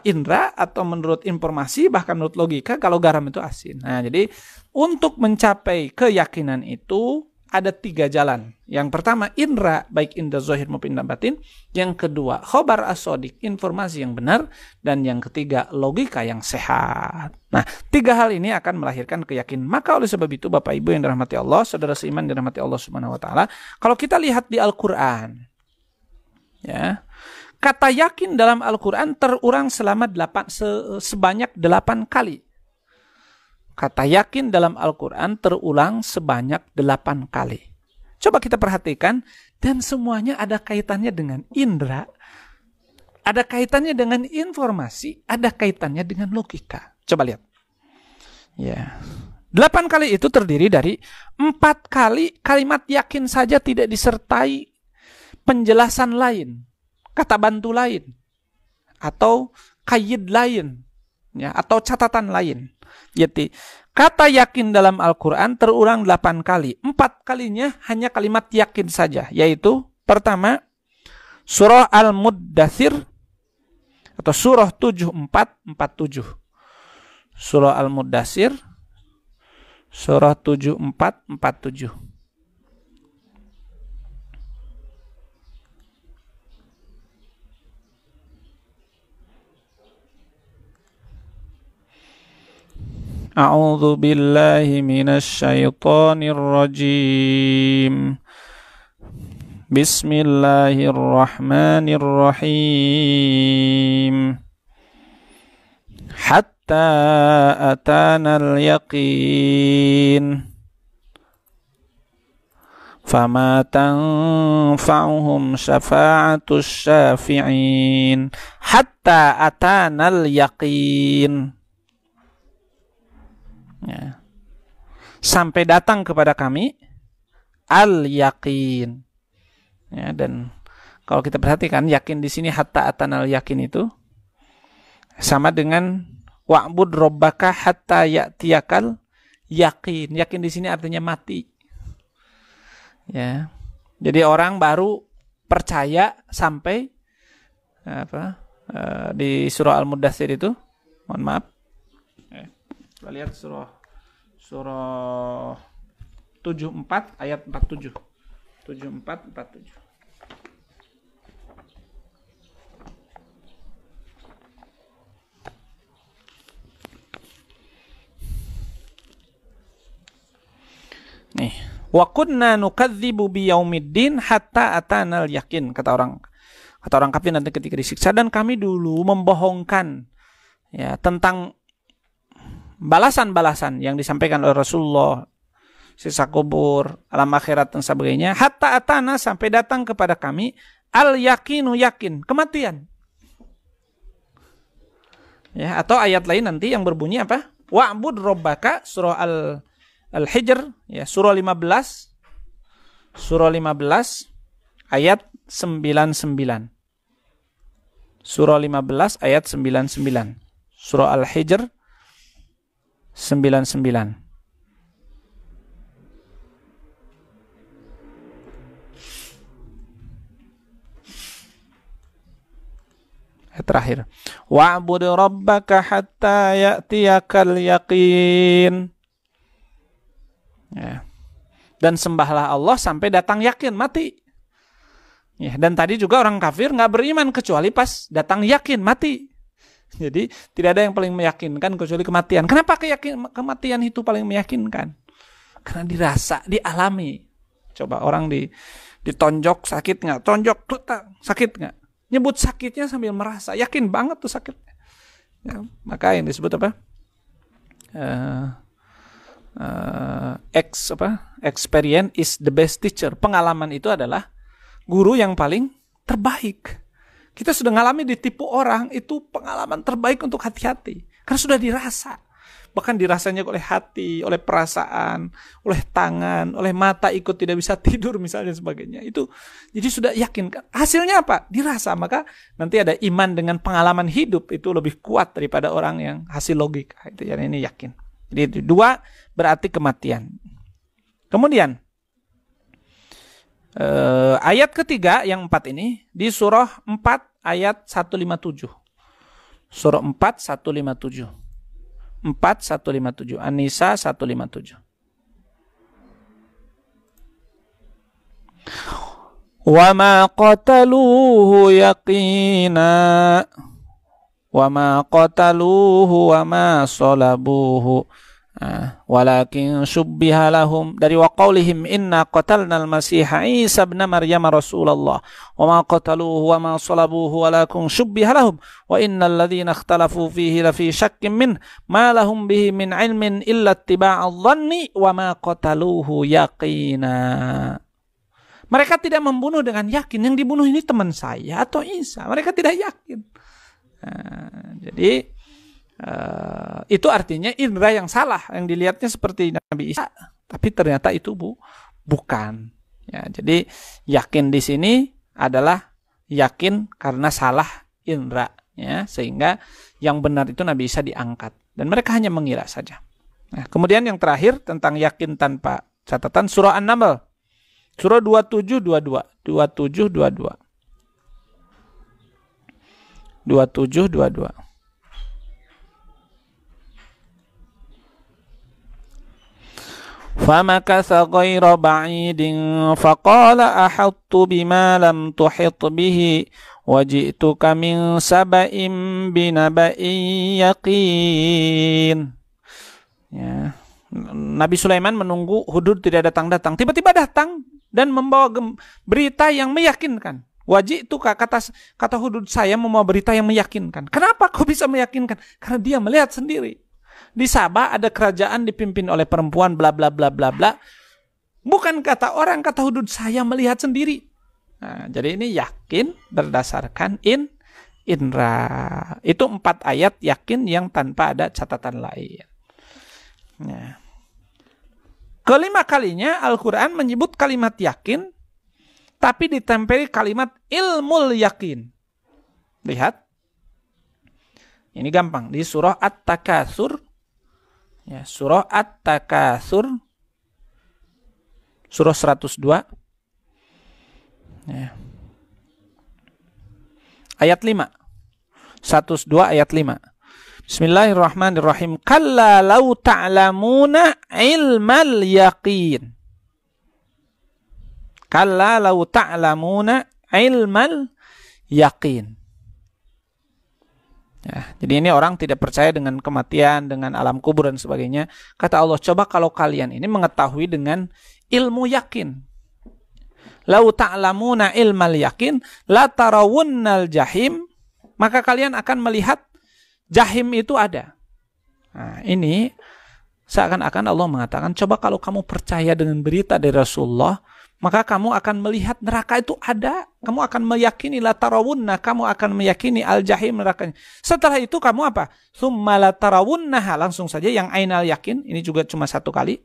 indra atau menurut informasi bahkan menurut logika kalau garam itu asin. Nah, jadi untuk mencapai keyakinan itu ada 3 jalan. Yang pertama indra, baik indra zahir maupun indra batin. Yang kedua khobar as-shadiq, informasi yang benar. Dan yang ketiga logika yang sehat. Nah, 3 hal ini akan melahirkan keyakinan. Maka oleh sebab itu Bapak Ibu yang dirahmati Allah, saudara seiman dirahmati Allah Subhanahu wa taala, kalau kita lihat di Al-Qur'an, ya, kata yakin dalam Al-Quran terurang sebanyak 8 kali. Kata yakin dalam Al-Quran terulang sebanyak 8 kali. Coba kita perhatikan, dan semuanya ada kaitannya dengan indera, ada kaitannya dengan informasi, ada kaitannya dengan logika. Coba lihat. Ya. 8 kali itu terdiri dari 4 kali kalimat yakin saja tidak disertai penjelasan lain, kata bantu lain, atau qayyid lain, ya, atau catatan lain. Jadi kata yakin dalam Al-Quran terulang 8 kali. 4 kalinya hanya kalimat yakin saja, yaitu pertama surah Al-Muddathir atau surah 7447. Surah Al-Muddathir surah 7447. A'udzu billahi minasy syaithanir rajim. Bismillahirrahmanirrahim. Hatta atanal yaqin. Fama tanfa'uhum syafa'atus syafi'in. Hatta atanal yaqin. Ya. Sampai datang kepada kami al-yaqin. Ya, dan kalau kita perhatikan yakin di sini hatta atanal yakin itu sama dengan wa'bud rabbaka hatta ya'tiyakal yaqin. Yakin di sini artinya mati. Ya. Jadi orang baru percaya sampai di surah Al-Muddathir itu. Mohon maaf. Kita lihat surah 74 ayat 47. 7447. Nih, wa kunna nukadzibu biyaumiddin hatta atanal yakin, kata orang kafir nanti ketika disiksa, dan kami dulu membohongkan ya tentang balasan-balasan yang disampaikan oleh Rasulullah, sisa kubur, alam akhirat dan sebagainya, hatta atana, sampai datang kepada kami al-yaqinu, yakin, kematian. Ya, atau ayat lain nanti yang berbunyi apa? Wa'bud rabbaka, surah Al-Hijr, ya, surah 15 ayat 99. Surah 15 ayat 99. Surah Al-Hijr 99. Terakhir, wa'bud rabbaka hatta ya'tiyakal yaqin. Ya. Dan sembahlah Allah sampai datang yakin, mati. Ya, dan tadi juga orang kafir nggak beriman kecuali pas datang yakin, mati. Jadi tidak ada yang paling meyakinkan kecuali kematian. Kenapa kematian itu paling meyakinkan? Karena dirasa, dialami. Coba orang ditonjok sakit nggak? Tonjok sakit nggak? Nyebut sakitnya sambil merasa, yakin banget tuh sakitnya. Ya, maka yang disebut apa? Experience is the best teacher. Pengalaman itu adalah guru yang paling terbaik. Kita sudah ngalami ditipu orang, itu pengalaman terbaik untuk hati-hati. Karena sudah dirasa. Bahkan dirasanya oleh hati, oleh perasaan, oleh tangan, oleh mata, ikut tidak bisa tidur misalnya sebagainya. Itu jadi sudah yakin. Hasilnya apa? Dirasa. Maka nanti ada iman dengan pengalaman hidup itu lebih kuat daripada orang yang hasil logika. Itu yang ini yakin. Jadi itu 2 berarti kematian. Kemudian ayat ketiga yang 4 ini di surah 4 ayat 157. Surah 4 157. 4 157. An-Nisa 157. Wa ma qataluhu yaqina wa ma qataluhu wa ma salabuhu walakin syubbiha lahum, dari wa qaulihim inna qatalnal masiha Isa ibn Maryam rasulullah wa ma qataluhu wa ma salabuhu walakin syubbiha lahum wa innal ladzina ikhtalafu fihi lafi syakkin min ma lahum bihi min ilmin illa ittiba'adh dhanni wa ma qataluhu yaqina. Mereka tidak membunuh dengan yakin yang dibunuh ini teman saya atau Isa. Mereka tidak yakin. Jadi itu artinya indera yang salah, yang dilihatnya seperti Nabi Isa, tapi ternyata itu bukan. Ya, jadi yakin di sini adalah yakin karena salah indera, ya, sehingga yang benar itu Nabi Isa diangkat dan mereka hanya mengira saja. Nah, kemudian yang terakhir tentang yakin tanpa catatan, surah An-Naml, surah 2722, 2722. 2722. Famakatha ghaira ba'idin faqala ahattu bima lam tuhit bihi waji'tuka min saba'in binaba'in yaqin. Ya. Nabi Sulaiman menunggu Hudud tidak datang-datang. Tiba-tiba datang dan membawa berita yang meyakinkan. Waji'tuka, kata Hudud, saya membawa berita yang meyakinkan. Kenapa kau bisa meyakinkan? Karena dia melihat sendiri. Di Sabah ada kerajaan dipimpin oleh perempuan bla bla bla bla bla. Bukan kata orang, kata Hudud, saya melihat sendiri. Nah, jadi ini yakin berdasarkan indra. Itu 4 ayat yakin yang tanpa ada catatan lain. Nah. Kelima kalinya Al-Quran menyebut kalimat yakin, tapi ditempeli kalimat ilmul yakin. Lihat. Ini gampang. Di surah At-Takatsur. Ya, surah At-Takatsur. Surah 102. Ya. Ayat 5. 102 ayat 5. Bismillahirrahmanirrahim. Kalla law ta'lamuna ilmal yaqin. Kalla law ta'lamuna ilmal yaqin. Ya, jadi ini orang tidak percaya dengan kematian, dengan alam kubur dan sebagainya. Kata Allah, coba kalau kalian ini mengetahui dengan ilmu yakin. Lau ta'lamuna ilmal yakin, la tarawunnal jahim, maka kalian akan melihat jahim itu ada. Nah, ini seakan-akan Allah mengatakan, coba kalau kamu percaya dengan berita dari Rasulullah, maka kamu akan melihat neraka itu ada. Kamu akan meyakini la tarawunna, kamu akan meyakini al-jahim nerakanya. Setelah itu kamu apa? Tsumma la tarawunnaha, langsung saja yang ainal yakin, ini juga cuma 1 kali.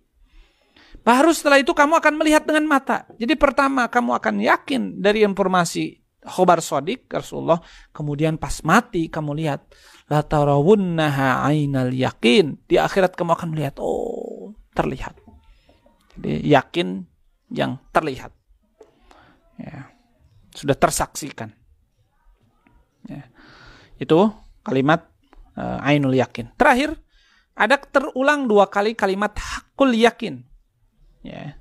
Baru setelah itu kamu akan melihat dengan mata. Jadi pertama kamu akan yakin dari informasi khobar shadiq Rasulullah, kemudian pas mati kamu lihat la tarawunnaha ainal yakin. Di akhirat kamu akan melihat, oh, terlihat. Jadi yakin yang terlihat, ya, sudah tersaksikan, ya. Itu kalimat ainul yakin. Terakhir ada terulang 2 kali kalimat hakul yakin, ya.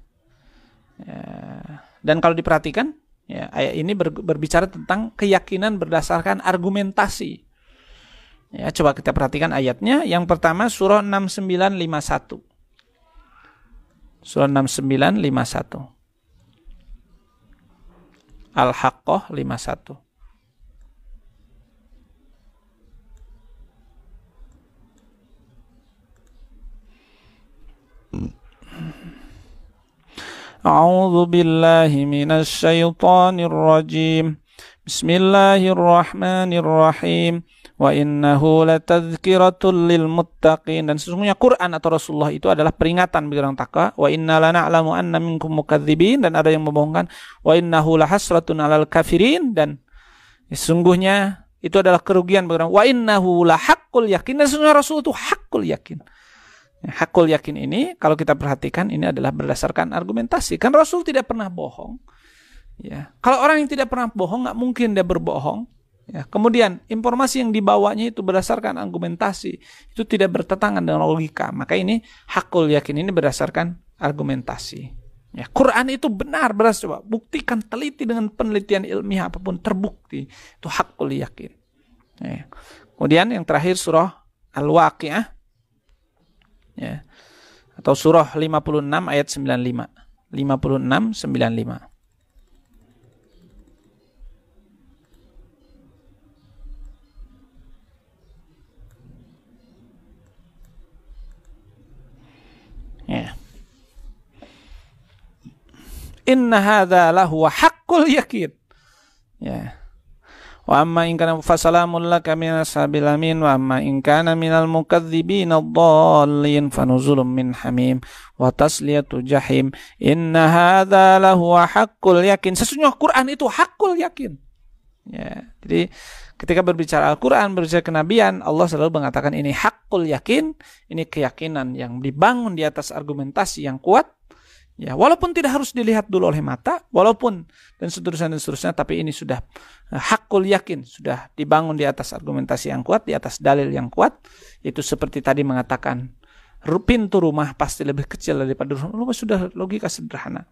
Dan kalau diperhatikan, ya, ayat ini berbicara tentang keyakinan berdasarkan argumentasi, ya. Coba kita perhatikan ayatnya. Yang pertama surah 6951. Surah 6951. Al-Haqqah 51. A'udzu billahi minasy syaithanir rajim. Bismillahirrahmanirrahim. Wa innahu latadzkiratun lil muttaqin, dan sesungguhnya Quran atau Rasulullah itu adalah peringatan bagi orang takwa. Wa inna lana'lamu anna minkum mukadzibin, dan ada yang membohongkan. Wa innahu lahasratun 'alal kafirin, dan sesungguhnya itu adalah kerugian bagi orang. Wa innahu lahaqqul yakin, dan sesungguhnya Rasul itu haqqul yakin. Haqqul yakin ini kalau kita perhatikan ini adalah berdasarkan argumentasi. Kan Rasul tidak pernah bohong. Ya. Kalau orang yang tidak pernah bohong, nggak mungkin dia berbohong. Ya, kemudian informasi yang dibawanya itu berdasarkan argumentasi, itu tidak bertentangan dengan logika. Maka ini hakul yakin, ini berdasarkan argumentasi. Ya, Quran itu benar, coba buktikan, teliti dengan penelitian ilmiah apapun, terbukti itu hakul yakin. Ya. Kemudian yang terakhir surah Al-Waqi'ah, ya, atau surah 56 ayat 95. 56-95. Ya. Inna hadza lahu haqqul yakin. Ya. Wa amma in kana fasalamun laka minas sabil amin wa amma in kana minal mukadzibin ad-dallin fanuzulun min hamim wa tasliyatu jahim. Inna hadza lahu haqqul yakin. Sesungguhnya Quran itu haqqul yakin. Ya. Jadi ketika berbicara Al-Quran, berbicara kenabian, Allah selalu mengatakan ini haqqul yakin, ini keyakinan yang dibangun di atas argumentasi yang kuat. Ya, walaupun tidak harus dilihat dulu oleh mata, walaupun dan seterusnya, tapi ini sudah haqqul yakin, sudah dibangun di atas argumentasi yang kuat, di atas dalil yang kuat. Itu seperti tadi mengatakan pintu rumah pasti lebih kecil daripada rumah, sudah logika sederhana.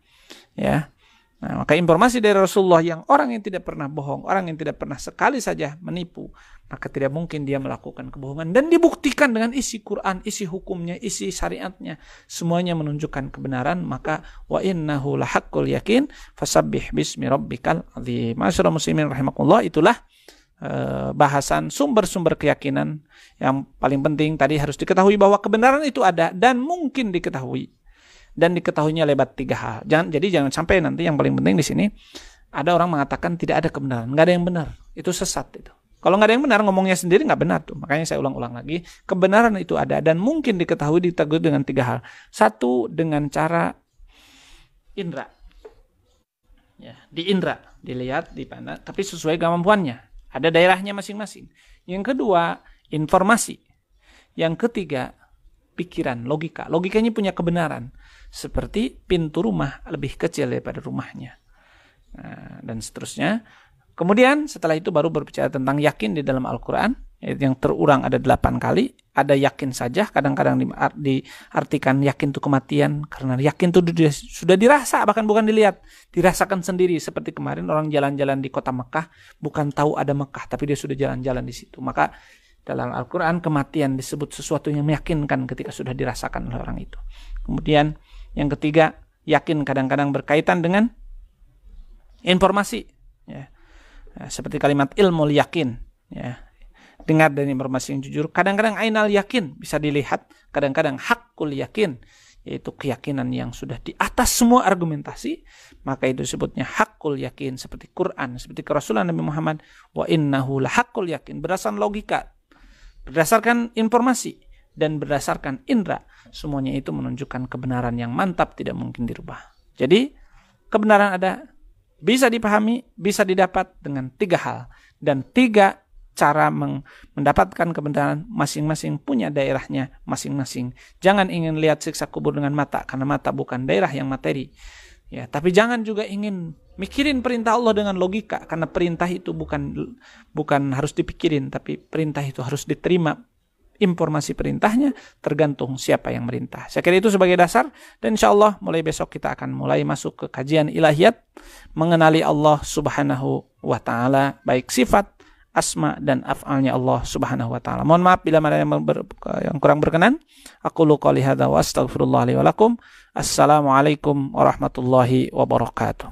Ya. Nah, maka informasi dari Rasulullah yang orang yang tidak pernah bohong, orang yang tidak pernah sekali saja menipu, maka tidak mungkin dia melakukan kebohongan. Dan dibuktikan dengan isi Quran, isi hukumnya, isi syariatnya, semuanya menunjukkan kebenaran. Maka wa innahu lahaqqul yakin fasabbih bismi rabbikal azim. Masyaallah muslimin rahimakumullah, itulah bahasan sumber-sumber keyakinan yang paling penting. Tadi harus diketahui bahwa kebenaran itu ada dan mungkin diketahui. Dan diketahuinya lewat 3 hal. Jadi jangan sampai nanti yang paling penting di sini ada orang mengatakan tidak ada kebenaran, nggak ada yang benar, itu sesat itu. Kalau nggak ada yang benar, ngomongnya sendiri nggak benar tuh. Makanya saya ulang-ulang lagi, kebenaran itu ada dan mungkin diketahui dengan 3 hal. 1, dengan cara indra, ya, di indra, dilihat, dipandang, tapi sesuai kemampuannya. Ada daerahnya masing-masing. Yang kedua, informasi. Yang ketiga, pikiran, logika. Logikanya punya kebenaran. Seperti pintu rumah lebih kecil daripada rumahnya. Nah, dan seterusnya. Kemudian setelah itu baru berbicara tentang yakin di dalam Al-Quran. Yang terurang ada 8 kali. Ada yakin saja. Kadang-kadang diartikan yakin itu kematian. Karena yakin itu sudah dirasa, bahkan bukan dilihat. Dirasakan sendiri. Seperti kemarin orang jalan-jalan di kota Mekah. Bukan tahu ada Mekah, tapi dia sudah jalan-jalan di situ. Maka dalam Al-Quran kematian disebut sesuatu yang meyakinkan ketika sudah dirasakan oleh orang itu. Kemudian yang ketiga, yakin kadang-kadang berkaitan dengan informasi. Ya. Seperti kalimat ilmul yakin. Ya. Dengar dari informasi yang jujur. Kadang-kadang ainal yakin, bisa dilihat. Kadang-kadang haqqul yakin, yaitu keyakinan yang sudah di atas semua argumentasi. Maka itu disebutnya haqqul yakin. Seperti Quran, seperti kerasulan Nabi Muhammad. Wa innahu lahaqqul yakin. Berdasarkan logika, berdasarkan informasi, dan berdasarkan indra, semuanya itu menunjukkan kebenaran yang mantap, tidak mungkin dirubah. Jadi kebenaran ada, bisa dipahami, bisa didapat dengan 3 hal, dan 3 cara mendapatkan kebenaran masing-masing punya daerahnya masing-masing. Jangan ingin lihat siksa kubur dengan mata, karena mata bukan daerah yang materi. Ya, tapi jangan juga ingin mikirin perintah Allah dengan logika, karena perintah itu bukan harus dipikirin, tapi perintah itu harus diterima. Informasi perintahnya tergantung siapa yang merintah. Saya kira itu sebagai dasar, dan insya Allah mulai besok kita akan mulai masuk ke kajian ilahiyat, mengenali Allah subhanahu wa ta'ala, baik sifat, asma dan af'alnya Allah subhanahu wa ta'ala. Mohon maaf bila ada yang kurang berkenan. Aqulu qouli hadza wa astaghfirullah li wa lakum. Assalamualaikum warahmatullahi wabarakatuh.